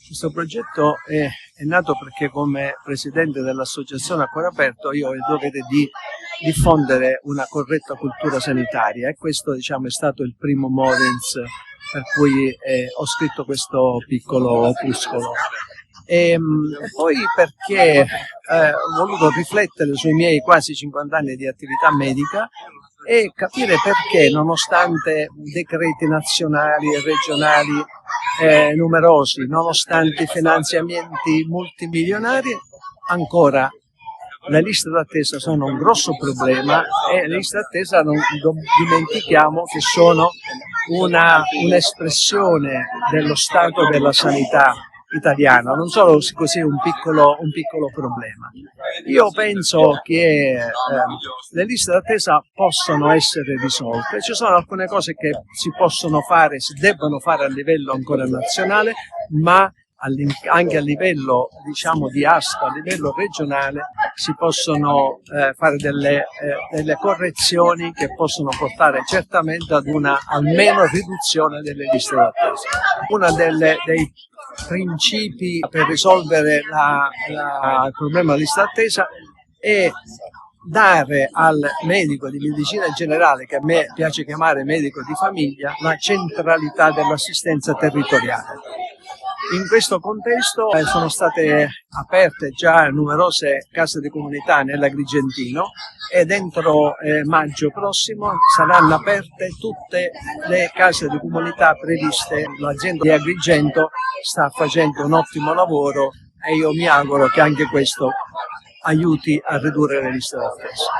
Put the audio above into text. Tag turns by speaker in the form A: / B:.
A: Questo progetto è nato perché come presidente dell'associazione A Cuore Aperto io ho il dovere di diffondere una corretta cultura sanitaria, e questo è stato il primo movens per cui ho scritto questo piccolo opuscolo. E poi perché ho voluto riflettere sui miei quasi 50 anni di attività medica e capire perché, nonostante decreti nazionali e regionali numerosi, nonostante i finanziamenti multimilionari, ancora le liste d'attesa sono un grosso problema, e le liste d'attesa non dimentichiamo che sono un'espressione dello stato della sanità italiana, non solo così un piccolo problema. Io penso che le liste d'attesa possono essere risolte, ci sono alcune cose che si possono fare, si debbono fare a livello ancora nazionale, ma anche a livello di ASPA, a livello regionale, si possono fare delle correzioni che possono portare certamente ad una almeno riduzione delle liste d'attesa. Uno dei principi per risolvere il problema della lista d'attesa è dare al medico di medicina generale, che a me piace chiamare medico di famiglia, la centralità dell'assistenza territoriale. In questo contesto sono state aperte già numerose case di comunità nell'Agrigentino, e dentro maggio prossimo saranno aperte tutte le case di comunità previste. L'azienda di Agrigento sta facendo un ottimo lavoro e io mi auguro che anche questo aiuti a ridurre le liste d'attesa.